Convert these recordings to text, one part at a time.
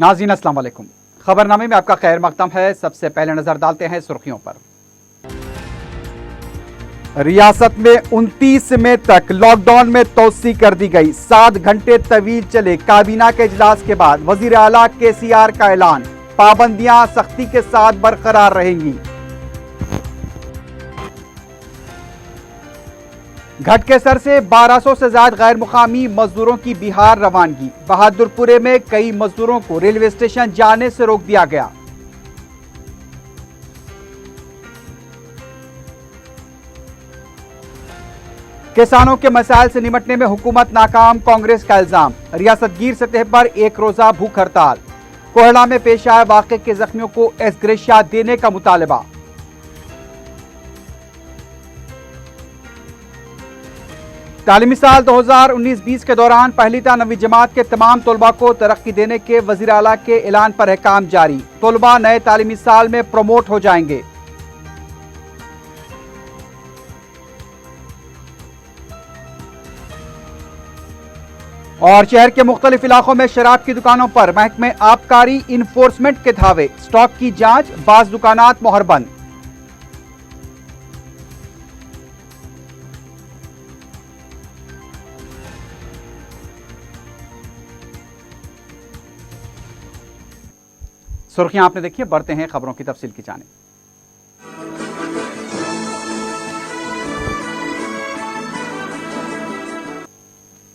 नाज़रीन अस्सलाम वालेकुम। खबरनामे में आपका खैर मकदम है। सबसे पहले नजर डालते हैं सुर्खियों पर। रियासत में 29 मई तक लॉकडाउन में तोसी कर दी गई। 7 घंटे तवील चले काबीना के इजलास के बाद वजीर आला केसीआर का ऐलान, पाबंदियां सख्ती के साथ बरकरार रहेंगी। घटकेसर से 1200 से ज्यादा गैर मुकामी मजदूरों की बिहार रवानगी। बहादुरपुरे में कई मजदूरों को रेलवे स्टेशन जाने से रोक दिया गया। किसानों के मसाइल से निपटने में हुकूमत नाकाम, कांग्रेस का इल्जाम। रियासतगीर सतह पर एक रोजा भूख हड़ताल। कोहड़ा में पेश आए वाक़े के जख्मियों को एसग्रेशिया देने का मुतालबा। तालीमी साल 2019-20 के दौरान पहली ता 9वीं जमात के तमाम तलबा को तरक्की देने के वजीर आला के ऐलान पर अहकाम जारी। तलबा नए तालीमी साल में प्रमोट हो जाएंगे। और शहर के मुख्तलिफ इलाकों में शराब की दुकानों पर महकमे आबकारी इन्फोर्समेंट के धावे। स्टॉक की जांच, बाज दुकानात मोहर बंद। सुर्खियां आपने देखी, बढ़ते हैं खबरों की तफसील की जानिब।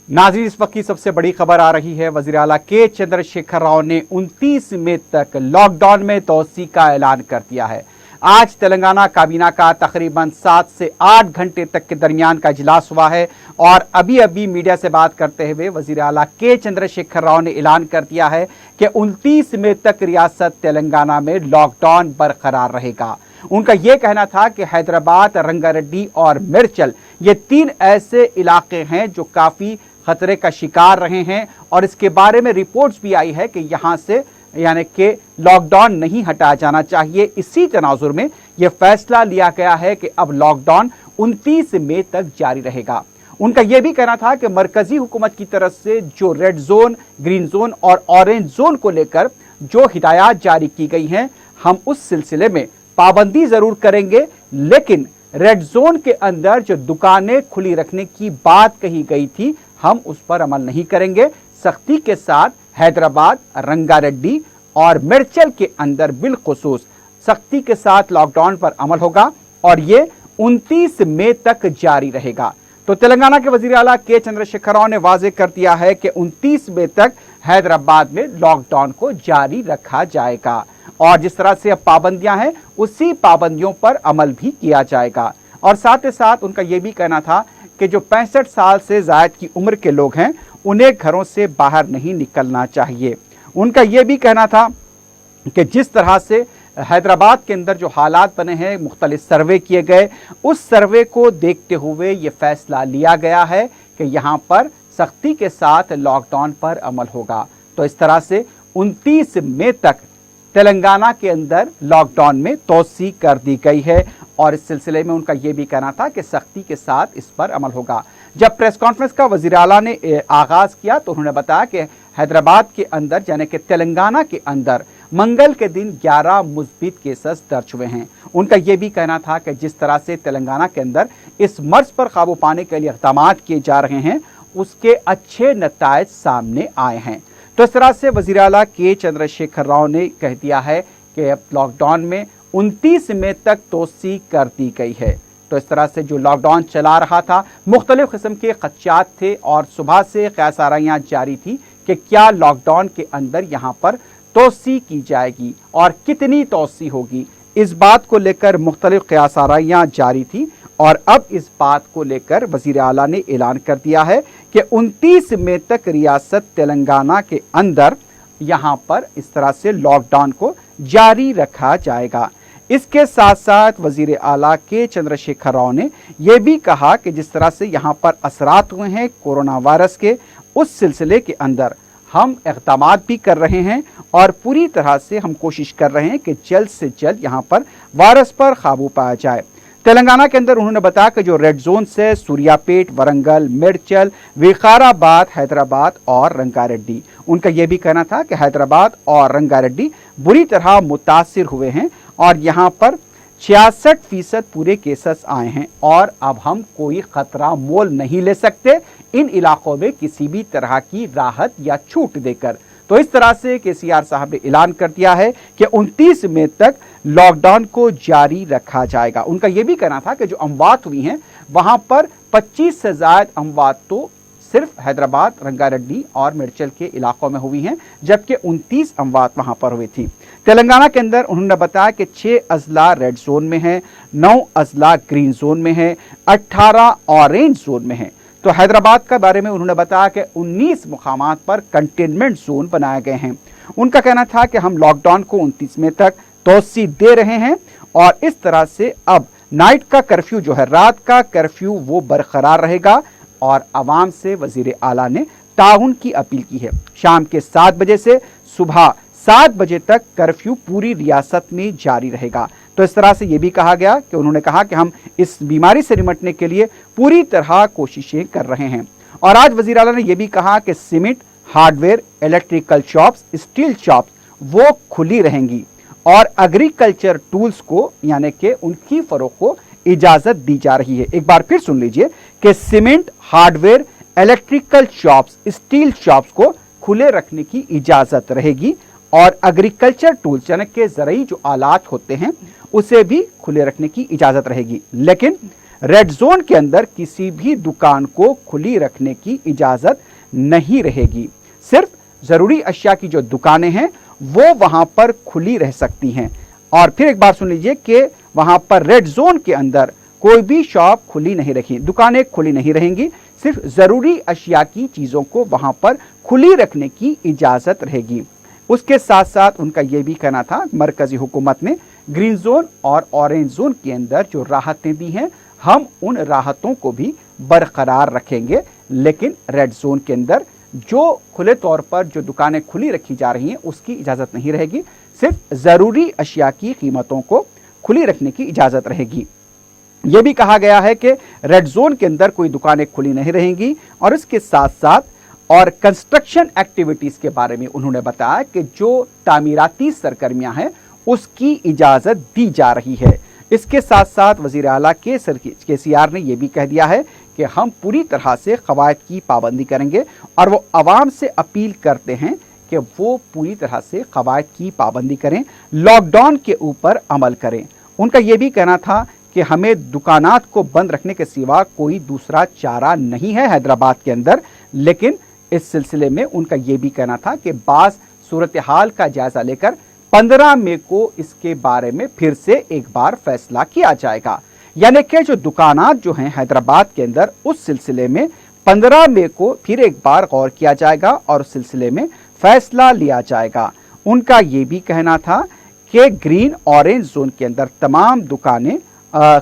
नाज़रीन, इस वक्त की सबसे बड़ी खबर आ रही है। वज़ीर आला के चंद्रशेखर राव ने 29 मई तक लॉकडाउन में तोसी का ऐलान कर दिया है। आज तेलंगाना काबीना का तकरीबन 7 से 8 घंटे तक के दरमियान का इजलास हुआ है और अभी अभी मीडिया से बात करते हुए वज़ीर आला के चंद्रशेखर राव ने ऐलान कर दिया है कि 29 मई तक रियासत तेलंगाना में लॉकडाउन बरकरार रहेगा। उनका यह कहना था कि हैदराबाद, रंगारेड्डी और मिर्चल ये 3 ऐसे इलाके हैं जो काफी खतरे का शिकार रहे हैं और इसके बारे में रिपोर्ट्स भी आई है कि यहां से यानी कि लॉकडाउन नहीं हटाया जाना चाहिए। इसी तनाजुर में यह फैसला लिया गया है कि अब लॉकडाउन 29 मई तक जारी रहेगा। उनका यह भी कहना था कि मरकजी हुकूमत की तरफ से जो रेड जोन, ग्रीन जोन और ऑरेंज जोन को लेकर जो हिदायत जारी की गई हैं, हम उस सिलसिले में पाबंदी जरूर करेंगे, लेकिन रेड जोन के अंदर जो दुकानें खुली रखने की बात कही गई थी, हम उस पर अमल नहीं करेंगे। सख्ती के साथ हैदराबाद, रंगारेड्डी और मिर्चल के अंदर बिलखुसूस सख्ती के साथ लॉकडाउन पर अमल होगा और ये 29 मई तक जारी रहेगा। तो तेलंगाना के वजीर आला के चंद्रशेखर राव ने वाजे कर दिया है कि 29 मई तक हैदराबाद में लॉकडाउन को जारी रखा जाएगा और जिस तरह से अब पाबंदियां हैं उसी पाबंदियों पर अमल भी किया जाएगा। और साथ ही साथ उनका यह भी कहना था कि जो 65 साल से ज्यादा की उम्र के लोग हैं उन्हें घरों से बाहर नहीं निकलना चाहिए। उनका यह भी कहना था कि जिस तरह से हैदराबाद के अंदर जो हालात बने हैं, मुख्तलिफ सर्वे किए गए, उस सर्वे को देखते हुए ये फैसला लिया गया है कि यहाँ पर सख्ती के साथ लॉकडाउन पर अमल होगा। तो इस तरह से 29 मई तक तेलंगाना के अंदर लॉकडाउन में तोसी कर दी गई है और इस सिलसिले में उनका यह भी कहना था कि सख्ती के साथ इस पर अमल होगा। जब प्रेस कॉन्फ्रेंस का वज़ीर आला ने आगाज किया तो उन्होंने बताया कि हैदराबाद के अंदर यानी कि तेलंगाना के अंदर मंगल के दिन 11 मुस्बित केसेस दर्ज हुए हैं। उनका यह भी कहना था कि जिस तरह से तेलंगाना के अंदर इस मर्ज पर काबू पाने के लिए इक़दाम किए जा रहे हैं, उसके अच्छे नतायज सामने आए हैं। तो इस तरह से वज़ीर आला के चंद्रशेखर राव ने कह दिया है कि अब लॉकडाउन में 29 मई तक तोसी कर दी गई है। तो इस तरह से जो लॉकडाउन चला रहा था, मुख्तलिफ किस्म के खदशात थे और सुबह से क़यास आराइयाँ जारी थी कि क्या लॉकडाउन के अंदर यहाँ पर तोसी की जाएगी और कितनी तोसी होगी। इस बात को लेकर मुख्तलिफ क़यास आराइयाँ जारी थी और अब इस बात को लेकर वज़ीर आला ने ऐलान कर दिया है कि 29 मई तक रियासत तेलंगाना के अंदर यहाँ पर इस तरह से लॉकडाउन को जारी रखा जाएगा। इसके साथ साथ वज़ीर आला के चंद्रशेखर राव ने यह भी कहा कि जिस तरह से यहाँ पर असरात हुए हैं कोरोना वायरस के, उस सिलसिले के अंदर हम इक़दाम भी कर रहे हैं और पूरी तरह से हम कोशिश कर रहे हैं कि जल्द से जल्द यहाँ पर वायरस पर काबू पाया जाए। तेलंगाना के अंदर उन्होंने बताया कि जो रेड जोन से सूर्यापेट, वरंगल, मेडचल, विकाराबाद, हैदराबाद और रंगारेड्डी, उनका यह भी कहना था कि हैदराबाद और रंगारेड्डी बुरी तरह मुतासिर हुए हैं और यहां पर 66% पूरे केसेस आए हैं और अब हम कोई खतरा मोल नहीं ले सकते इन इलाकों में किसी भी तरह की राहत या छूट देकर। तो इस तरह से केसीआर साहब ने ऐलान कर दिया है कि 29 मई तक लॉकडाउन को जारी रखा जाएगा। उनका यह भी कहना था कि जो अमवात हुई हैं वहां पर 25 से ज्यादा अमवात तो सिर्फ हैदराबाद, रंगारेड्डी और मेडचल के इलाकों में हुई हैं, जबकि 29 अमवात वहां पर हुई थी। तेलंगाना के अंदर उन्होंने बताया कि 6 अजला रेड जोन में है, 9 अजला ग्रीन जोन में है, 18 ऑरेंज जोन में है। तो हैदराबाद के बारे में उन्होंने बताया कि 19 मुकामात पर कंटेनमेंट जोन बनाए गए हैं। उनका कहना था कि हम लॉकडाउन को 29 मई तक तोसी दे रहे हैं और इस तरह से अब नाइट का कर्फ्यू जो है, रात का कर्फ्यू, वो बरकरार रहेगा और आवाम से वजीर आला ने ताउन की अपील की है। शाम के 7 बजे से सुबह 7 बजे तक कर्फ्यू पूरी रियासत में जारी रहेगा। तो इस तरह से यह भी कहा गया कि उन्होंने कहा कि हम इस बीमारी से निपटने के लिए पूरी तरह कोशिशें कर रहे हैं। और आज वजीर आला ने यह भी कहा कि cement, hardware, electrical shops, steel shops वो खुली रहेंगी और एग्रीकल्चर टूल्स को यानी कि उनकी फरोख्त को इजाजत दी जा रही है। एक बार फिर सुन लीजिए कि cement, hardware, electrical shops, steel shops को खुले रखने की इजाजत रहेगी और एग्रीकल्चर टूल्स यानी कि ज़रूरी जो आलात होते हैं उसे भी खुले रखने की इजाजत रहेगी। लेकिन रेड जोन के अंदर किसी भी दुकान को खुली रखने की इजाजत नहीं रहेगी। सिर्फ जरूरी अशिया की जो दुकानें हैं वो वहां पर खुली रह सकती हैं। और फिर एक बार सुन लीजिए कि वहां पर रेड जोन के अंदर कोई भी शॉप खुली नहीं रखी, दुकानें खुली नहीं रहेंगी। सिर्फ जरूरी अशिया की चीजों को वहां पर खुली रखने की इजाजत रहेगी। उसके साथ साथ उनका यह भी कहना था मरकजी हुकूमत ने ग्रीन जोन और ऑरेंज जोन के अंदर जो राहतें दी हैं हम उन राहतों को भी बरकरार रखेंगे, लेकिन रेड जोन के अंदर जो खुले तौर पर जो दुकानें खुली रखी जा रही हैं उसकी इजाजत नहीं रहेगी। सिर्फ जरूरी अशिया की कीमतों को खुली रखने की इजाजत रहेगी। यह भी कहा गया है कि रेड जोन के अंदर कोई दुकानें खुली नहीं रहेंगी और इसके साथ साथ और कंस्ट्रक्शन एक्टिविटीज के बारे में उन्होंने बताया कि जो तामीराती सरगर्मियां हैं उसकी इजाजत दी जा रही है। इसके साथ साथ वजीर आला केसीआर ने यह भी कह दिया है कि हम पूरी तरह से कवायद की पाबंदी करेंगे और वो आवाम से अपील करते हैं कि वो पूरी तरह से कवायद की पाबंदी करें, लॉकडाउन के ऊपर अमल करें। उनका यह भी कहना था कि हमें दुकानात को बंद रखने के सिवा कोई दूसरा चारा नहीं है हैदराबाद के अंदर। लेकिन इस सिलसिले में उनका यह भी कहना था कि बाज़ सूरत हाल का जायजा लेकर 15 मई को इसके बारे में फिर से एक बार फैसला किया जाएगा। यानी कि जो दुकानात जो हैं हैदराबाद के अंदर उस सिलसिले में 15 मई को फिर एक बार गौर किया जाएगा और उस सिलसिले में फैसला लिया जाएगा। उनका यह भी कहना था कि ग्रीन ऑरेंज जोन के अंदर तमाम दुकानें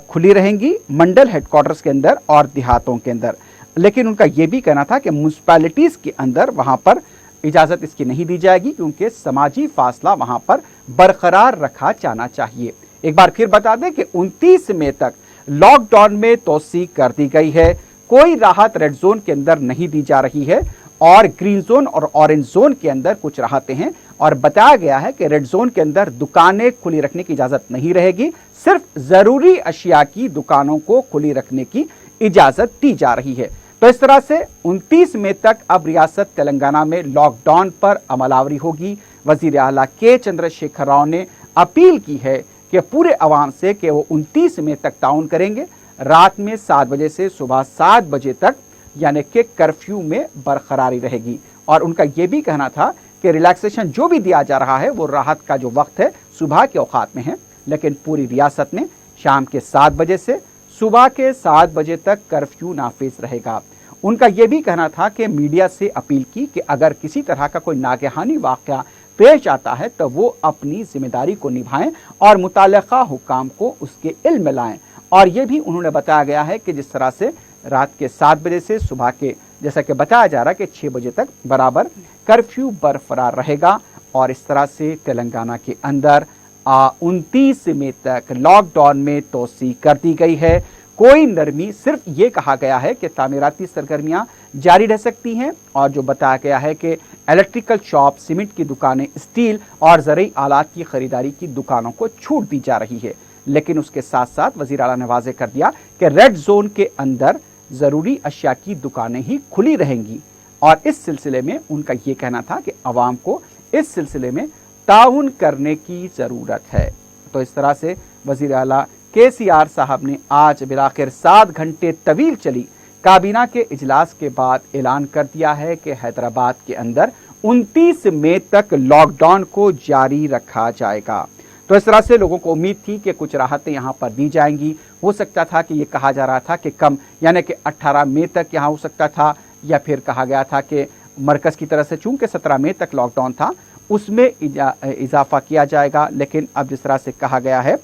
खुली रहेंगी, मंडल हेडक्वार्टर्स के अंदर और देहातों के अंदर। लेकिन उनका यह भी कहना था कि म्यूनिसिपैलिटीज के अंदर वहां पर इजाजत इसकी नहीं दी जाएगी क्योंकि समाजी फासला वहां पर बरकरार रखा जाना चाहिए। एक बार फिर बता दें कि 29 मई तक लॉकडाउन में तोसी कर दी गई है। कोई राहत रेड जोन के अंदर नहीं दी जा रही है और ग्रीन जोन और ऑरेंज जोन के अंदर कुछ राहतें हैं और बताया गया है कि रेड जोन के अंदर दुकानें खुली रखने की इजाजत नहीं रहेगी। सिर्फ जरूरी अशिया की दुकानों को खुली रखने की इजाजत दी जा रही है। तो इस तरह से 29 मई तक अब रियासत तेलंगाना में लॉकडाउन पर अमलावरी होगी। वजीर आला के चंद्रशेखर राव ने अपील की है कि पूरे अवाम से कि वो 29 मई तक ताउन करेंगे। रात में 7 बजे से सुबह 7 बजे तक यानी कि कर्फ्यू में बरकरारी रहेगी। और उनका यह भी कहना था कि रिलैक्सेशन जो भी दिया जा रहा है वो राहत का जो वक्त है सुबह के औकात में है, लेकिन पूरी रियासत में शाम के 7 बजे से सुबह के 7 बजे तक कर्फ्यू नाफिज रहेगा। उनका यह भी कहना था कि मीडिया से अपील की कि अगर किसी तरह का कोई नागहानी वाक़या पेश आता है तो वो अपनी जिम्मेदारी को निभाएं और मुताल्लिक़ा हुकाम को उसके इल्म में लाएं। और ये भी उन्होंने बताया गया है कि जिस तरह से रात के 7 बजे से सुबह के जैसा कि बताया जा रहा है कि 6 बजे तक बराबर कर्फ्यू बरकरार रहेगा और इस तरह से तेलंगाना के अंदर 29 मई तक लॉकडाउन में तोसी कर दी गई है। कोई नरमी, सिर्फ ये कहा गया है कि तामीराती सरगर्मियां जारी रह सकती हैं और जो बताया गया है कि इलेक्ट्रिकल शॉप, सीमेंट की दुकानें, स्टील और ज़रूरी आलात की खरीदारी की दुकानों को छूट दी जा रही है। लेकिन उसके साथ साथ वज़ीर आला ने वाज़ेह कर दिया कि रेड जोन के अंदर ज़रूरी अशिया की दुकानें ही खुली रहेंगी और इस सिलसिले में उनका ये कहना था कि अवाम को इस सिलसिले में ताउन करने की ज़रूरत है। तो इस तरह से वज़ीर आला KCR साहब ने आज बिलाखिर 7 घंटे तवील चली काबीना के इजलास के बाद ऐलान कर दिया है कि हैदराबाद के अंदर 29 मई तक लॉकडाउन को जारी रखा जाएगा। तो इस तरह से लोगों को उम्मीद थी कि कुछ राहतें यहाँ पर दी जाएंगी। हो सकता था कि ये कहा जा रहा था कि कम, यानी कि 18 मई तक यहाँ हो सकता था, या फिर कहा गया था कि मरकज़ की तरफ से चूंकि 17 मई तक लॉकडाउन था उसमें इजाफा किया जाएगा। लेकिन अब जिस तरह से कहा गया है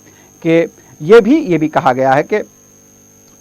कि ये भी कहा गया है कि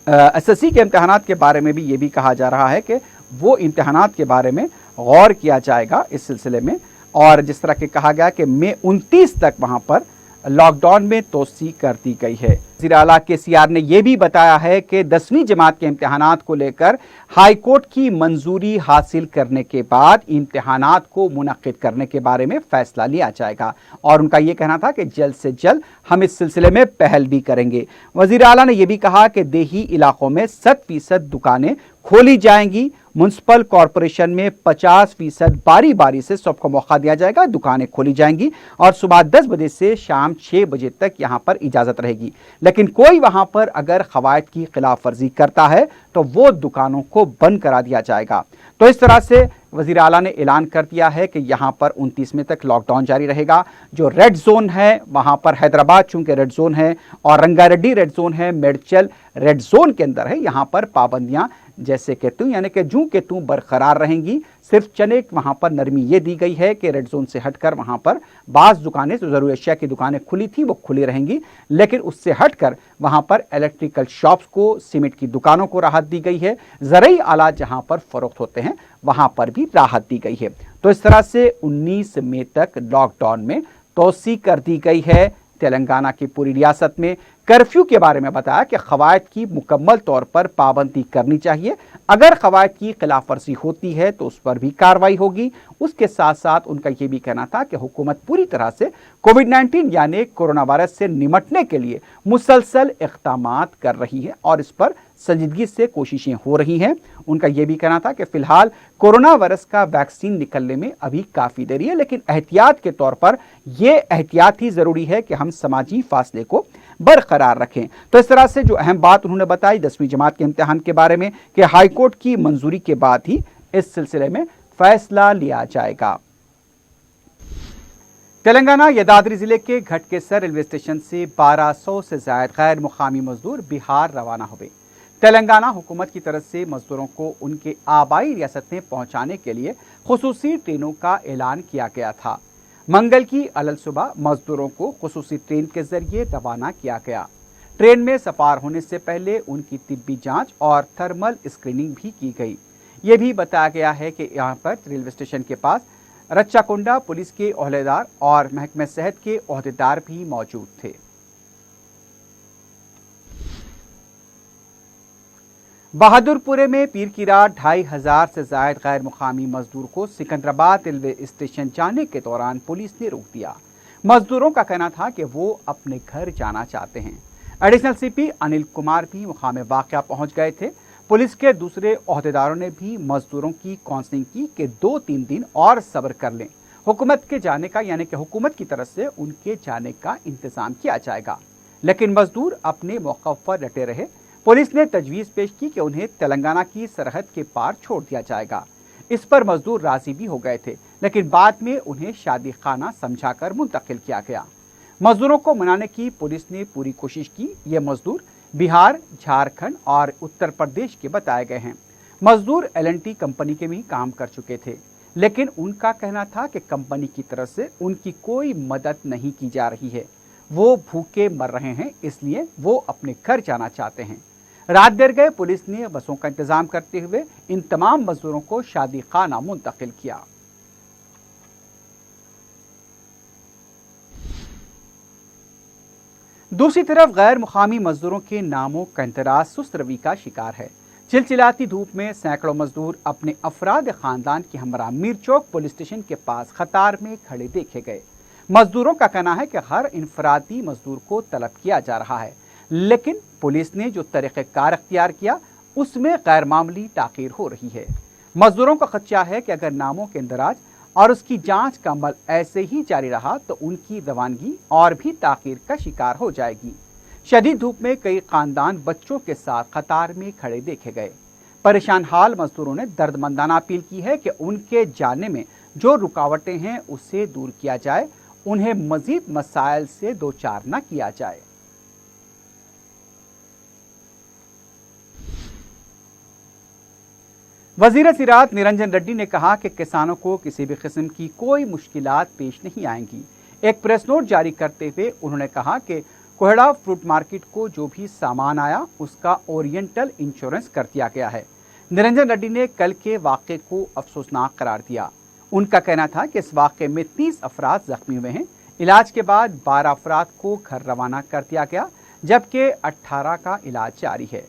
SSC के इम्तहानात के बारे में भी ये भी कहा जा रहा है कि वो इम्तहानात के बारे में गौर किया जाएगा इस सिलसिले में। और जिस तरह के कहा गया कि मई 29 तक वहाँ पर लॉकडाउन में तोसी कर दी गई है। वज़ीर आला KCR ने यह भी बताया है कि 10वीं जमात के इम्तहानात को लेकर हाई कोर्ट की मंजूरी हासिल करने के बाद इम्तहानात को मुनक्किद करने के बारे में फैसला लिया जाएगा और उनका यह कहना था कि जल्द से जल्द हम इस सिलसिले में पहल भी करेंगे। वज़ीर आला ने यह भी कहा कि देही इलाकों में 100% दुकानें खोली जाएंगी। म्युनिसिपल कॉरपोरेशन में 50% बारी बारी से सबको मौका दिया जाएगा, दुकानें खोली जाएंगी और सुबह 10 बजे से शाम 6 बजे तक यहां पर इजाजत रहेगी। लेकिन कोई वहां पर अगर कवायद की खिलाफ वर्जी करता है तो वो दुकानों को बंद करा दिया जाएगा। तो इस तरह से वज़ीर आला ने ऐलान कर दिया है कि यहां पर 29 मई तक लॉकडाउन जारी रहेगा। जो रेड जोन है वहां पर हैदराबाद चूंकि रेड जोन है और रंगारेड्डी रेड जोन है, मेडचल रेड जोन के अंदर है, यहां पर पाबंदियां जैसे कि तू यानी कि जू के तू बरकरार रहेंगी। सिर्फ चने वहां पर नरमी ये दी गई है कि रेड जोन से हटकर वहां पर बाज़ दुकानें जो ज़रूरी अशिया की दुकानें खुली थी वो खुली रहेंगी, लेकिन उससे हटकर वहां पर इलेक्ट्रिकल शॉप्स को, सीमेंट की दुकानों को राहत दी गई है। ज़रूरी आलात जहां पर फरोख्त होते हैं वहां पर भी राहत दी गई है। तो इस तरह से 19 मई तक लॉकडाउन में तोसी कर दी गई है। तेलंगाना की पूरी रियासत में कर्फ्यू के बारे में बताया कि कवायद की मुकम्मल तौर पर पाबंदी करनी चाहिए। अगर कवायद की खिलाफ वर्जी होती है तो उस पर भी कार्रवाई होगी। उसके साथ साथ उनका यह भी कहना था कि हुकूमत पूरी तरह से कोविड-19 यानी कोरोना वायरस से निमटने के लिए मुसलसल इक़दामात कर रही है और इस पर संजीदगी से कोशिशें हो रही हैं। उनका यह भी कहना था कि फिलहाल कोरोना वायरस का वैक्सीन निकलने में अभी काफ़ी देरी है, लेकिन एहतियात के तौर पर यह एहतियात ही ज़रूरी है कि हम समाजी फासले को बरकरार रखें। तो इस तरह से जो अहम बात उन्होंने बताई 10वीं जमात के इम्तिहान के बारे में कि हाईकोर्ट की मंजूरी के बाद ही इस सिलसिले में फैसला लिया जाएगा। तेलंगाना यदाद्री जिले के घटकेसर रेलवे स्टेशन से 1200 से ज्यादा गैर मुकामी मजदूर बिहार रवाना हुए। तेलंगाना हुकूमत की तरफ से मजदूरों को उनके आबाई रियासत में पहुंचाने के लिए खुसूसी ट्रेनों का ऐलान किया गया था। मंगल की अलल सुबह मजदूरों को खुसूसी ट्रेन के जरिए रवाना किया गया। ट्रेन में सवार होने से पहले उनकी तिब्बी जांच और थर्मल स्क्रीनिंग भी की गई। ये भी बताया गया है कि यहाँ पर रेलवे स्टेशन के पास रच्चाकुंडा पुलिस के ओहदेदार और महकमे सेहत के ओहदेदार भी मौजूद थे। बहादुरपुरे में पीर की रात 2500 से ज्यादा गैर मुकामी मजदूर को सिकंदराबाद रेलवे स्टेशन जाने के दौरान पुलिस ने रोक दिया। मजदूरों का कहना था कि वो अपने घर जाना चाहते हैं। एडिशनल CP अनिल कुमार भी मुकाम वाक़या पहुंच गए थे। पुलिस के दूसरे ओहदेदारों ने भी मजदूरों की काउंसलिंग की कि 2-3 दिन और सब्र कर लें, हुकूमत के जाने का यानी कि हुकूमत की तरफ से उनके जाने का इंतजाम किया जाएगा। लेकिन मजदूर अपने मौक़िफ़ पर डटे रहे। पुलिस ने तजवीज़ पेश की कि उन्हें तेलंगाना की सरहद के पार छोड़ दिया जाएगा। इस पर मजदूर राजी भी हो गए थे, लेकिन बाद में उन्हें शादी खाना समझाकर मुंतकिल किया गया। मजदूरों को मनाने की पुलिस ने पूरी कोशिश की। ये मजदूर बिहार, झारखंड और उत्तर प्रदेश के बताए गए हैं। मजदूर L&T कंपनी के भी काम कर चुके थे, लेकिन उनका कहना था कि कंपनी की तरफ से उनकी कोई मदद नहीं की जा रही है। वो भूखे मर रहे हैं, इसलिए वो अपने घर जाना चाहते हैं। रात देर गए पुलिस ने बसों का इंतजाम करते हुए इन तमाम मजदूरों को शादी खाना मुंतकिल किया। दूसरी तरफ गैर मुकामी मजदूरों के नामों का इंतराज सुस्त रवि का शिकार है। चिलचिलाती धूप में सैकड़ों मजदूर अपने अफराद खानदान के हमरा मीरचौक पुलिस स्टेशन के पास कतार में खड़े देखे गए। मजदूरों का कहना है कि हर इनफरादी मजदूर को तलब किया जा रहा है, लेकिन पुलिस ने जो तरीक़ेकार अख्तियार किया उसमें गैर मामूली ताख़ीर हो रही है। मजदूरों का खदशा है कि अगर नामों के इंदराज और उसकी जांच का अमल ऐसे ही जारी रहा तो उनकी रवानगी और भी ताख़ीर का शिकार हो जाएगी। शदीद धूप में कई खानदान बच्चों के साथ कतार में खड़े देखे गए। परेशान हाल मजदूरों ने दर्दमंदाना अपील की है कि उनके जाने में जो रुकावटें हैं उसे दूर किया जाए, उन्हें मजीद मसाइल से दो चार न किया जाए। वजीर ज़राअत निरंजन रेड्डी ने कहा कि किसानों को किसी भी किस्म की कोई मुश्किलात पेश नहीं आएंगी। एक प्रेस नोट जारी करते हुए उन्होंने कहा कि कोहड़ा फ्रूट मार्केट को जो भी सामान आया उसका ओरिएंटल इंश्योरेंस कर दिया गया है। निरंजन रेड्डी ने कल के वाक़े को अफसोसनाक करार दिया। उनका कहना था कि इस वाक़े में 30 अफराद जख्मी हुए हैं। इलाज के बाद 12 अफराद को घर रवाना कर दिया गया, जबकि 18 का इलाज जारी है।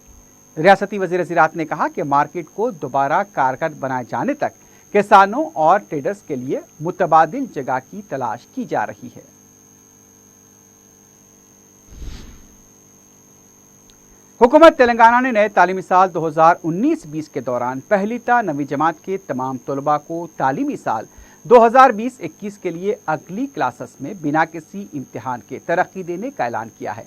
रियासती वज़ीर ज़राअत ने कहा कि मार्केट को दोबारा कारगर बनाए जाने तक किसानों और ट्रेडर्स के लिए मुतबादिल जगह की तलाश की जा रही है। हुकूमत तेलंगाना ने नए तालीमी साल 2019-20 के दौरान पहली ता नवी जमात के तमाम तलबा को तालीमी साल 2020-21 के लिए अगली क्लासेस में बिना किसी इम्तिहान के तरक्की देने का ऐलान किया है।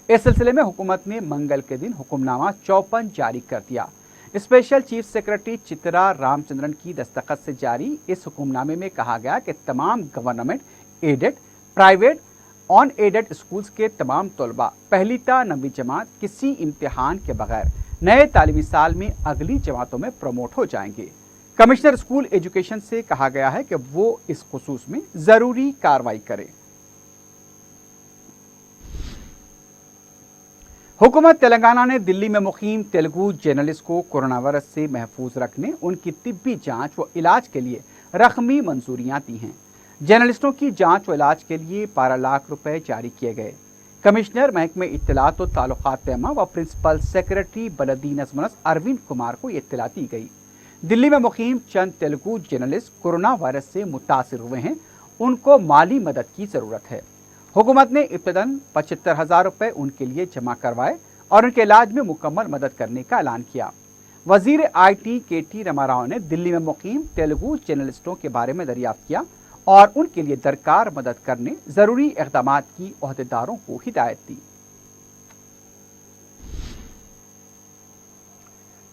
इस सिलसिले में हुकूमत ने मंगल के दिन हुक्मनामा 54 जारी कर दिया। Special chief secretary Chitra Ramachandran की दस्तखत से जारी इस हुक्मनामे में कहा गया कि तमाम government aided, private, unaided schools के तमाम तलबा पहली ता नवी जमात किसी इम्तिहान के बगैर नए तालीमी साल में अगली जमातों में प्रमोट हो जाएंगे। कमिश्नर स्कूल एजुकेशन से कहा गया है कि वो इस खुसूस में जरूरी कार्रवाई करें। हुकूमत तेलंगाना ने दिल्ली में मुकीम तेलुगु जर्नलिस्ट को कोरोना वायरस से महफूज रखने, उनकी तिब्बी जांच व इलाज के लिए रकमी मंजूरियां दी हैं। जर्नलिस्टों की जांच व इलाज के लिए 12 लाख रुपए जारी किए गए। कमिश्नर महकमे इत्तलात व ताल्लुकात तैमा व प्रिंसिपल सेक्रेटरी बलदी नज़्मनस अरविंद कुमार को ये इत्तला दी गई। दिल्ली में मुकीम चंद तेलुगु जर्नलिस्ट कोरोना वायरस से मुतासिर हुए हैं, उनको माली मदद की ज़रूरत है। हुकूमत ने इब्तदन 75,000 रुपये उनके लिए जमा करवाए और उनके इलाज में मुकम्मल मदद करने का ऐलान किया। वजीर IT KT रामाराव ने दिल्ली में मुकीम तेलुगु जर्नलिस्टों के बारे में दरियाफ्त किया और उनके लिए दरकार मदद करने जरूरी इक़दाम की ओहदेदारों को हिदायत दी।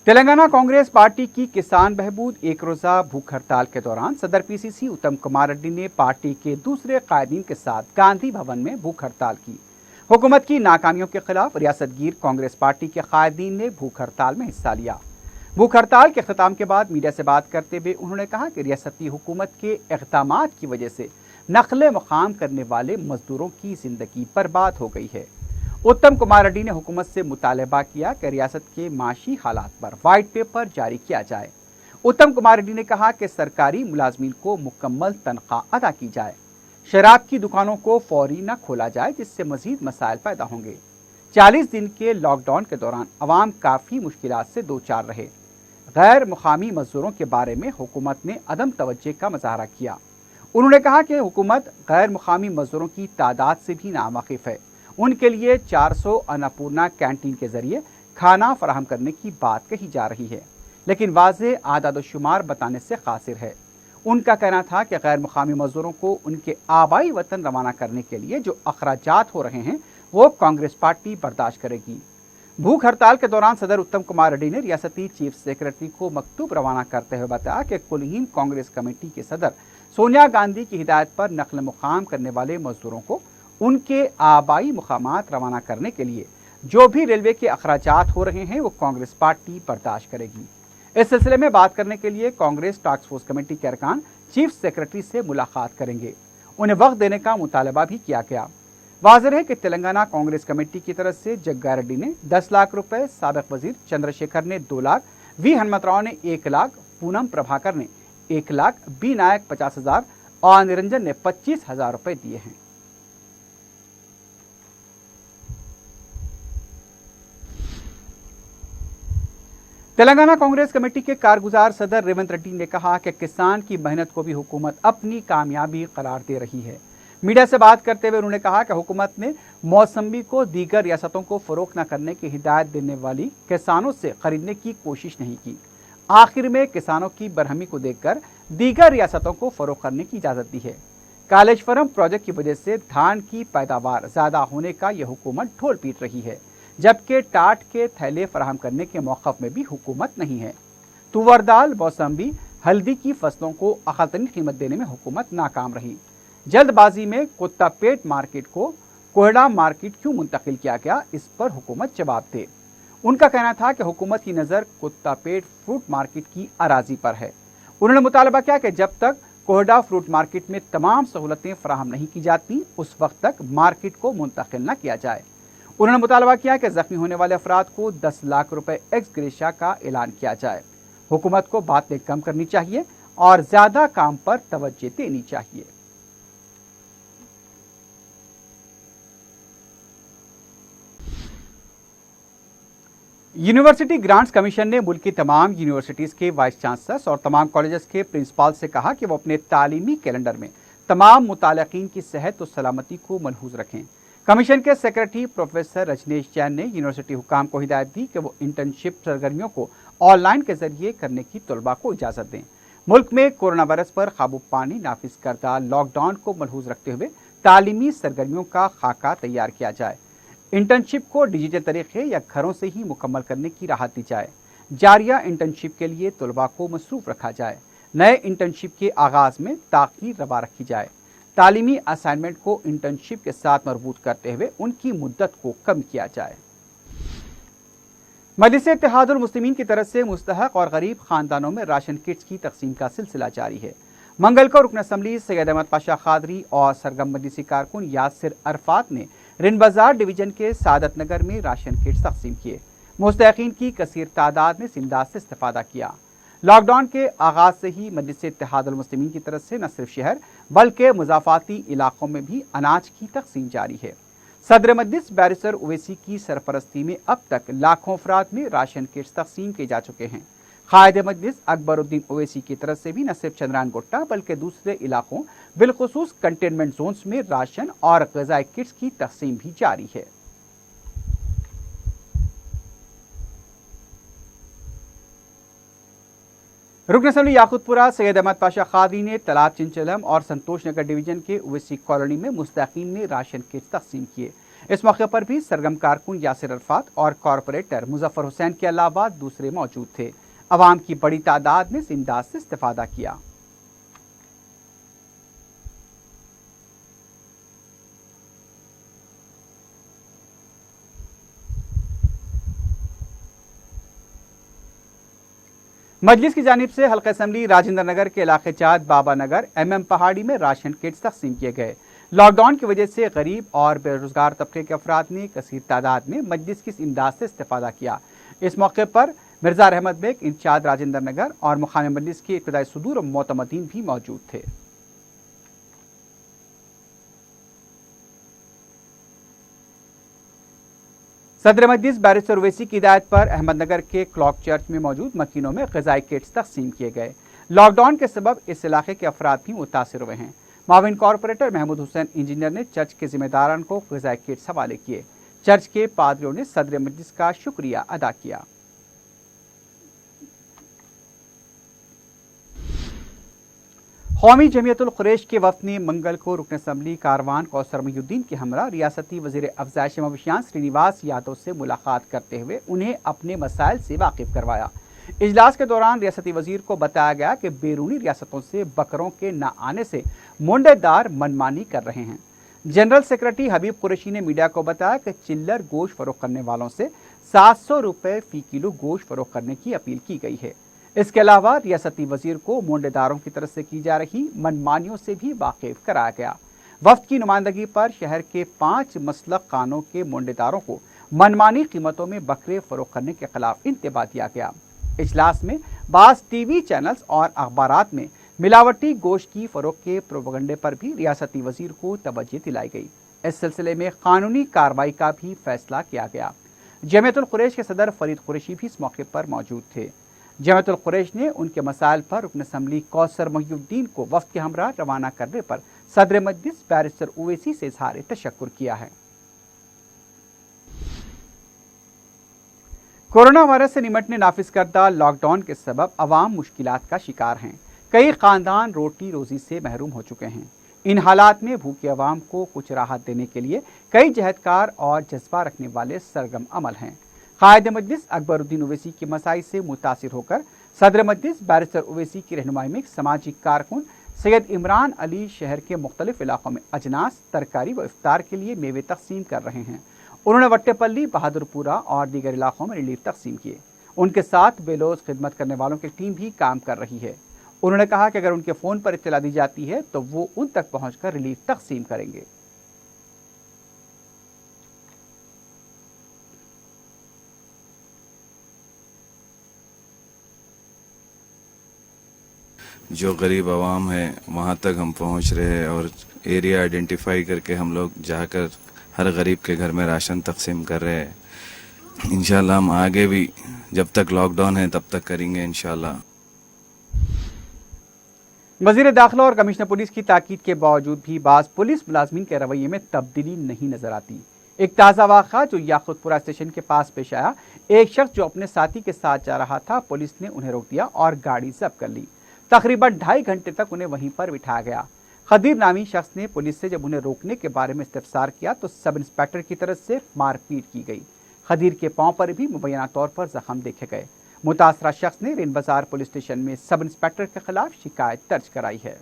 तेलंगाना कांग्रेस पार्टी की किसान बहबूद एक रोज़ा भूख हड़ताल के दौरान सदर PCC उत्तम कुमार रेड्डी ने पार्टी के दूसरे कायदीन के साथ गांधी भवन में भूख हड़ताल की। हुकूमत की नाकामियों के खिलाफ रियासतगीर कांग्रेस पार्टी के कायदीन ने भूख हड़ताल में हिस्सा लिया। भूख हड़ताल के अख्ताम के बाद मीडिया से बात करते हुए उन्होंने कहा कि रियासती हुकूमत के इक़दाम की वजह से नक़ल मकाम करने वाले मजदूरों की जिंदगी बर्बाद हो गई है। उत्तम कुमार रेड्डी ने हुकूमत से मुतालबा किया कि रियासत के माशी हालात पर वाइट पेपर जारी किया जाए। उत्तम कुमार रेड्डी ने कहा कि सरकारी मुलाजमीन को मुकम्मल तनख्वाह अदा की जाए, शराब की दुकानों को फौरी न खोला जाए जिससे मजीद मसाइल पैदा होंगे। 40 दिन के लॉकडाउन के दौरान अवाम काफ़ी मुश्किलात से दो चार रहे। गैर मुकामी मजदूरों के बारे में हुकूमत ने अदम तवज्जो का मुजाहरा किया। उन्होंने कहा कि हुकूमत गैर मुकामी मजदूरों की तादाद से भी नावाकिफ है। उनके लिए 400 अन्नपूर्णा कैंटीन के जरिए खाना फराहम करने की बात कही जा रही है, लेकिन वाज़े आदाद शुमार बताने से कासिर है। उनका कहना था कि गैर मुकामी मजदूरों को उनके आबाई वतन रवाना करने के लिए जो अखराजात हो रहे हैं वो कांग्रेस पार्टी बर्दाश्त करेगी। भूख हड़ताल के दौरान सदर उत्तम कुमार रेड्डी ने रियासती चीफ सेक्रेटरी को मकतूब रवाना करते हुए बताया कि कुलहीन कांग्रेस कमेटी के सदर सोनिया गांधी की हिदायत पर नकल मुकाम करने वाले मजदूरों को उनके आबाई मुकामात रवाना करने के लिए जो भी रेलवे के अखराजात हो रहे हैं वो कांग्रेस पार्टी बर्दाश्त करेगी। इस सिलसिले में बात करने के लिए कांग्रेस टास्क फोर्स कमेटी के अरकान चीफ सेक्रेटरी से मुलाकात करेंगे। उन्हें वक्त देने का मुतालबा भी किया गया। वाज़ेह है कि तेलंगाना कांग्रेस कमेटी की तरफ से जग्गा रेड्डी ने 10 लाख रुपए, साबिक वजीर चंद्रशेखर ने 2 लाख, वी हनुमतराव ने 1 लाख, पूनम प्रभाकर ने 1 लाख, बी नायक 50,000 और निरंजन ने 25,000 रुपए दिए हैं। तेलंगाना कांग्रेस कमेटी के कारगुजार सदर रेवंत रेड्डी ने कहा कि किसान की मेहनत को भी हुकूमत अपनी कामयाबी करार दे रही है। मीडिया से बात करते हुए उन्होंने कहा कि हुकूमत ने मौसम्बी को दीगर रियासतों को फरोख्त न करने की हिदायत देने वाली किसानों से खरीदने की कोशिश नहीं की। आखिर में किसानों की बरहमी को देखकर दीगर रियासतों को फरोख्त करने की इजाजत दी है। कालेश्वरम प्रोजेक्ट की वजह से धान की पैदावार ज्यादा होने का यह हुकूमत ढोल पीट रही है, जबकि टाट के थैले फराहम करने के मौक़िफ़ में भी हुकूमत नहीं है। तुवर दाल, मौसम्बी, हल्दी की फसलों को अक़लतरीन कीमत देने में हुकूमत नाकाम रही। जल्दबाजी में कुत्तापेट मार्केट को कोहड़ा मार्केट क्यों मुंतकिल किया गया, इस पर हुकूमत जवाब दे। उनका कहना था कि हुकूमत की नज़र कुत्तापेट फ्रूट मार्केट की अराजी पर है। उन्होंने मुतालबा किया कि जब तक कोहड़ा फ्रूट मार्केट में तमाम सहूलतें फराहम नहीं की जाती, उस वक्त तक मार्केट को मुंतकिल न किया जाए। उन्होंने मुतालबा किया कि जख्मी होने वाले अफराद को 10 लाख रुपए एक्स ग्रेशिया का ऐलान किया जाए। हुकूमत को बातें कम करनी चाहिए और ज्यादा काम पर तवज्जो देनी चाहिए। यूनिवर्सिटी ग्रांट्स कमीशन ने मुल्क की तमाम यूनिवर्सिटीज़ के वाइस चांसलर्स और तमाम कॉलेजेस के प्रिंसिपल से कहा कि वो अपने तालीमी कैलेंडर में तमाम मुतालिकीन की सेहत और सलामती को मलहूज रखें। कमीशन के सेक्रेटरी प्रोफेसर रजनीश जैन ने यूनिवर्सिटी हुकाम को हिदायत दी कि वो इंटर्नशिप सरगर्मियों को ऑनलाइन के जरिए करने की तलबा को इजाज़त दें। मुल्क में कोरोना वायरस पर काबू पाने नाफिज करदा लॉकडाउन को मलहूज रखते हुए तालीमी सरगर्मियों का खाका तैयार किया जाए। इंटर्नशिप को डिजिटल तरीके या घरों से ही मुकम्मल करने की राहत दी जाए। जारिया इंटर्नशिप के लिए तलबा को मसरूफ रखा जाए। नए इंटर्नशिप के आगाज में ताख़ीर रवा रखी जाए। तालीमी असाइनमेंट को इंटर्नशिप के साथ मरबूत करते हुए उनकी मुद्दत को कम किया जाए। मजलिस-ए इत्तेहादुल मुस्लिमीन की तरफ से मुस्तहक और गरीब खानदानों में राशन किट्स की तकसीम का सिलसिला जारी है। मंगल को रुकन असम्बली सैयद अहमद पाशा खादरी और सरगम मजलिसी कारकुन यासिर अरफात ने रिन बाजार डिवीजन के सादत नगर में राशन किट्स तकसीम किए। मुस्तहकीन की कसीर तादाद ने इस इमदाद से इस्तेफादा किया। लॉकडाउन के आगाज से ही मजलिस-ए इत्तेहादुल मुस्लिमीन की तरफ से न सिर्फ शहर बल्कि मुजाफाती इलाकों में भी अनाज की तकसीम जारी है। सदर मजलिस बैरिस्टर ओवैसी की सरपरस्ती में अब तक लाखों अफराद में राशन किट्स तकसीम किए जा चुके हैं। कायद मजलिस अकबरुद्दीन ओवैसी की तरफ से भी न सिर्फ चंद्रान गुट्टा बल्कि दूसरे इलाकों बिलखुसूस कंटेनमेंट जोन्स में राशन और ग़िज़ाई किट्स की तकसीम भी जारी है। रुकन असम्बली याकूतपुरा सैयद अहमद पाशा खादरी ने तालाब चिंचलम और संतोष नगर डिवीजन के ओवैसी कॉलोनी में मुस्तहकीन में राशन किट्स तकसीम किए। इस मौके पर भी सरगम कारकुन यासिर अरफात और कॉरपोरेटर मुजफ्फर हुसैन के अलावा दूसरे मौजूद थे। अवाम की बड़ी तादाद ने इस इमदाद से इस्तेफादा किया। मजलिस की जानिब से हल्का असम्बली राजेंद्र नगर के इलाके जात बाबा नगर MM पहाड़ी में राशन किट्स तकसीम किए गए। लॉकडाउन की वजह से गरीब और बेरोजगार तबके के अफराद ने कसीर तादाद में मजलिस की इमदाद से इस्तेफादा किया। इस मौके पर मिर्जा रहमत बेग इंचार्ज राजेंद्र नगर और मुखाम मजलिस के इब्तिदाई सुदूर और मोतमदीन भी मौजूद थे। सदर मजलिस बैरिस्टर ओवैसी की हिदायत पर अहमदनगर के क्लॉक चर्च में मौजूद मकीनों में ग़िज़ाई किट्स तकसीम किए गए। लॉकडाउन के सबब इस इलाके के अफराद भी मुतासिर हुए हैं। माविन कॉरपोरेटर महमूद हुसैन इंजीनियर ने चर्च के जिम्मेदारान को ग़िज़ाई किट्स हवाले किए। चर्च के पादरियों ने सदर मजलिस का शुक्रिया अदा किया। कौमी जमीयतुल कुरैश के वफ़द ने मंगल को रुकन असम्बली कारवान कौसर मोहिउद्दीन के हमरा रियासती वज़ीर अफ़ज़ाइश मवेशियात श्रीनिवास यादव से मुलाकात करते हुए उन्हें अपने मसाइल से वाकिफ करवाया। इजलास के दौरान रियासती वज़ीर को बताया गया कि बैरूनी रियासतों से बकरों के न आने से मुंडेदार मनमानी कर रहे हैं। जनरल सेक्रेटरी हबीब कुरैशी ने मीडिया को बताया कि चिल्लर गोश्त फरोख्त करने वालों से 700 रुपये फ़ी किलो गोश्त फरोख्त करने की अपील की गई है। इसके अलावा रियासती वजीर को मुंडेदारों की तरफ से की जा रही मनमानियों से भी वाकिफ कराया गया। वफ्द की नुमाइंदगी पर शहर के 5 मसलक खानों के मुंडेदारों को मनमानी कीमतों में बकरे फरोख्त करने के खिलाफ इंतबाह दिया गया। इजलास में बाज़ TV चैनल्स और अखबारात में मिलावटी गोश्त की फरोख्त के प्रोपगंडे पर भी रियासती वजीर को तवज्जो दिलाई गई। इस सिलसिले में कानूनी कार्रवाई का भी फैसला किया गया। जमीयतुल कुरैश के सदर फरीद कुरैशी भी इस मौके पर मौजूद थे। जमीयतुल कुरैश ने उनके मसाइल पर रुकन असम्बली कौसर मोहिउद्दीन को वफ्द के हमरा रवाना करने पर सदर मजलिस बैरिस्टर ओवैसी से इजहार तशक्कुर किया है। कोरोना वायरस से निमटने नाफिज करदा लॉकडाउन के सबब अवाम मुश्किलात का शिकार हैं। कई खानदान रोटी रोजी से महरूम हो चुके हैं। इन हालात में भूखे अवाम को कुछ राहत देने के लिए कई जहदकार और जज्बा रखने वाले सरगम अमल हैं। कायद मजलिस अकबरुद्दीन ओवैसी की मसाइल से मुतासिर होकर सदर मजलिस बैरिस्टर ओवैसी की रहनुमाई में सामाजिक कारकुन सैयद इमरान अली शहर के मुख्तलिफ इलाकों में अजनास, तरकारी व इफ्तार के लिए मेवे तकसीम कर रहे हैं। उन्होंने वट्टेपल्ली, बहादुरपुरा और दीगर इलाकों में रिलीफ तकसीम किए। उनके साथ बेलोज खिदमत करने वालों की टीम भी काम कर रही है। उन्होंने कहा कि अगर उनके फ़ोन पर इत्तला दी जाती है तो वो उन तक पहुंचकर रिलीफ तकसीम करेंगे। जो गरीब आवाम है वहाँ तक हम पहुँच रहे हैं और एरिया आइडेंटिफाई करके हम लोग जाकर हर गरीब के घर में राशन तकसीम कर रहे हैं। इंशाल्लाह हम आगे भी जब तक लॉकडाउन है तब तक करेंगे इंशाल्लाह। वज़ीर दाखिला और कमिश्नर पुलिस की ताकीद के बावजूद भी बाज़ पुलिस मुलाजमीन के रवैये में तब्दीली नहीं नजर आती। एक ताज़ा वाक़ा जो याकुतपुरा स्टेशन के पास पेश आया। एक शख्स जो अपने साथी के साथ जा रहा था, पुलिस ने उन्हें रोक दिया और गाड़ी जब्त कर ली। तकरीबन 2.5 घंटे तक उन्हें वहीं पर बिठाया गया। खदीर नामी शख्स ने पुलिस से जब उन्हें रोकने के बारे में इस्तफसार किया तो सब इंस्पेक्टर की तरफ से मारपीट की गई। खदीर के पांव पर भी मुबैना तौर पर जख्म देखे गए। मुतासरा शख्स ने रेन बाजार पुलिस स्टेशन में सब इंस्पेक्टर के खिलाफ शिकायत दर्ज कराई है।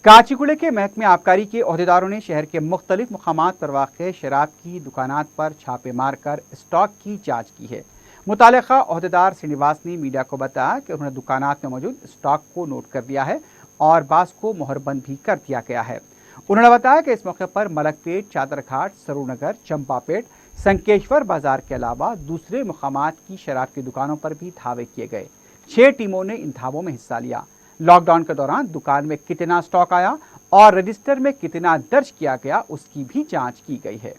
काचीगुड़े के महकमे आबकारी के ओहदेदारों ने शहर के मुख्तलिफ मुकामात पर वाक़ शराब की दुकानात पर छापे मारकर स्टॉक की जांच की है। मुतालिका ओहदेदार श्रीनिवास ने मीडिया को बताया कि उन्होंने दुकानात में मौजूद स्टॉक को नोट कर दिया है और बास को मोहरबंद भी कर दिया गया है। उन्होंने बताया कि इस मौके पर मलकपेट, चादरघाट, सरूनगर, चंपापेट, संकेश्वर बाजार के अलावा दूसरे मुकामात की शराब की दुकानों पर भी धावे किए गए। 6 टीमों ने इन धावों में हिस्सा लिया। लॉकडाउन के दौरान दुकान में कितना स्टॉक आया और रजिस्टर में कितना दर्ज किया गया, उसकी भी जांच की गई है।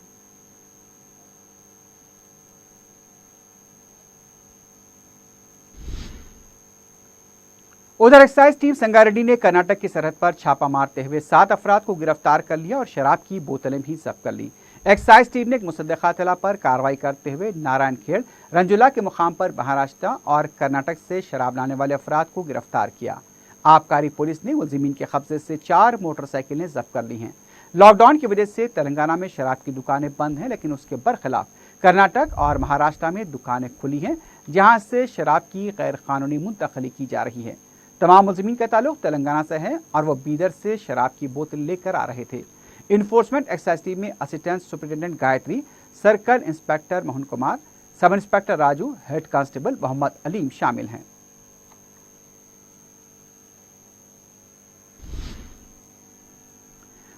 उधर एक्साइज टीम संगारेड्डी ने कर्नाटक की सरहद पर छापा मारते हुए 7 अफराद को गिरफ्तार कर लिया और शराब की बोतलें भी जब्त कर ली। एक्साइज टीम ने एक मुसद्दक़ा तला पर कार्रवाई करते हुए नारायणखेड़, रंजुला के मुकाम पर महाराष्ट्र और कर्नाटक से शराब लाने वाले अफराद को गिरफ्तार किया। आबकारी पुलिस ने मुलजिमीन के कब्जे से 4 मोटरसाइकिलें जब्त कर ली हैं। लॉकडाउन की वजह से तेलंगाना में शराब की दुकानें बंद हैं, लेकिन उसके बरखिलाफ कर्नाटक और महाराष्ट्र में दुकानें खुली हैं, जहां से शराब की गैर कानूनी मुंतकली की जा रही है। तमाम मुलजिमीन का ताल्लुक तेलंगाना से है और वो बीदर से शराब की बोतल लेकर आ रहे थे। इन्फोर्समेंट एक्साइज टीम में assistant superintendent Gayatri, circle inspector Mohan Kumar, sub inspector Raju, head constable Mohammed Aleem शामिल हैं।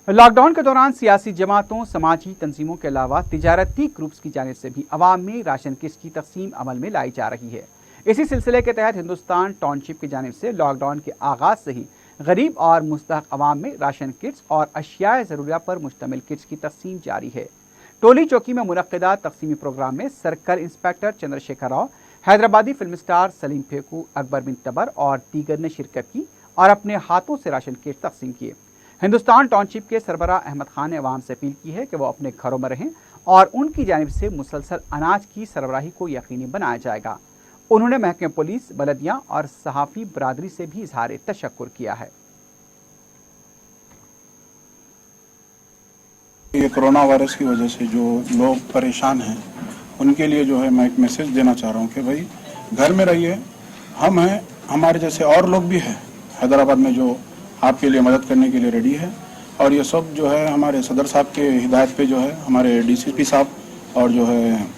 लॉकडाउन के दौरान सियासी जमातों, समाजी तंजीमों के अलावा तिजारती ग्रुप्स की जानिब से भी अवाम में राशन किट्स की तकसीम अमल में लाई जा रही है। इसी सिलसिले के तहत हिंदुस्तान टाउनशिप की जानिब से लॉकडाउन के आगाज से ही गरीब और मुस्तहक अवाम में राशन किट्स और अशियाए ज़रूरिया पर मुश्तमिल किट्स की तकसीम जारी है। टोली चौकी में मुनक्किदा तकसीमी प्रोग्राम में circle inspector Chandrashekhar Rao, Hyderabadi film star Salim फेकू, अकबर बिन तबर और दीगर ने शिरकत की और अपने हाथों से राशन किट तकसीम किए। हिंदुस्तान टाउनशिप के सरबराह अहमद खान ने अवाम से अपील की है कि वो अपने घरों में रहें और उनकी जानिब से मुसलसल अनाज की सरबराही को यकीनी बनाया जाएगा। उन्होंने महकमे पुलिस, बलदिया और सहाफ़ी बरादरी से भी इजहार तशक्कुर किया है। ये कोरोना वायरस की वजह से जो लोग परेशान हैं उनके लिए जो है मैं एक मैसेज देना चाह रहा हूँ कि भाई घर में रहिए। हम हैं, हमारे जैसे और लोग भी हैं हैदराबाद में जो आपके लिए मदद करने के लिए रेडी है। और ये सब जो है हमारे सदर साहब के हिदायत पे जो है हमारे डीसीपी साहब और जो है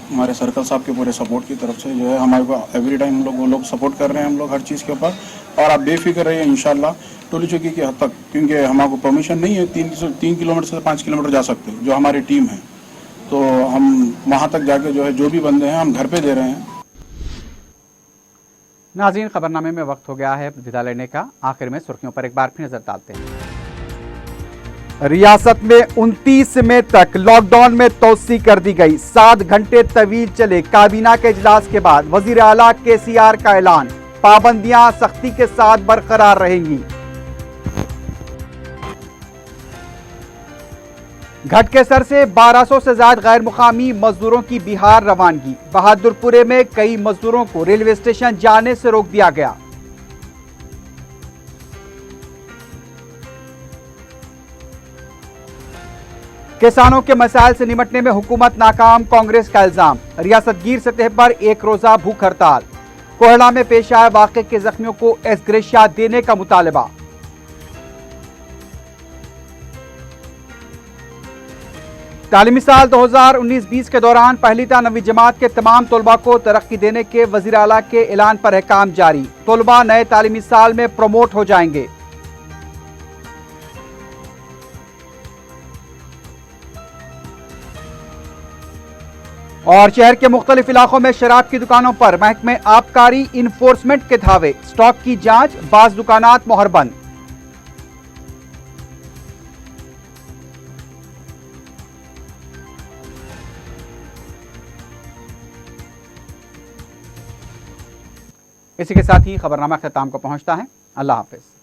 हमारे सर्कल साहब के पूरे सपोर्ट की तरफ से जो है हमारे को एवरी टाइम वो लोग सपोर्ट कर रहे हैं हम लोग हर चीज़ के ऊपर। और आप बेफिक्र रहिए इंशाल्लाह टोली चौकी की हद तक, क्योंकि हमारे को परमिशन नहीं है 3 किलोमीटर से 5 किलोमीटर जा सकते जो हमारी टीम है, तो हम वहाँ तक जाके जो है जो भी बंदे हैं हम घर पे दे रहे हैं। नाज़रीन, खबरनामे में वक्त हो गया है विदा लेने का। आखिर में सुर्खियों पर एक बार फिर नजर डालते हैं। रियासत में 29 मई तक लॉकडाउन में तोसी कर दी गई। 7 घंटे तवील चले काबीना के इजलास के बाद वजीर आला केसीआर का ऐलान, पाबंदियां सख्ती के साथ बरकरार रहेंगी। घटकेसर से 1200 से ज्यादा गैर मुकामी मजदूरों की बिहार रवानगी। बहादुरपुरे में कई मजदूरों को रेलवे स्टेशन जाने से रोक दिया गया। किसानों के मसाइल से निपटने में हुकूमत नाकाम, कांग्रेस का इल्जाम। रियासतगीर सतह पर एक रोजा भूख हड़ताल। कोहड़ा में पेश आए वाक़े के जख्मियों को एसग्रेशिया देने का मुतालबा। तालीमी साल 2019-20 के दौरान पहली ता 9वीं जमात के तमाम तलबा को तरक्की देने के वज़ीर आला के ऐलान पर अहकाम जारी। तलबा नए तालीमी साल में प्रमोट हो जाएंगे। और शहर के मुख्तलिफ इलाकों में शराब की दुकानों पर महकमे आबकारी इन्फोर्समेंट के धावे। स्टॉक की जांच, बाज दुकानात मोहरबंद। इसी के साथ ही खबरनामा ख़त्म को पहुंचता है। अल्लाह हाफिज।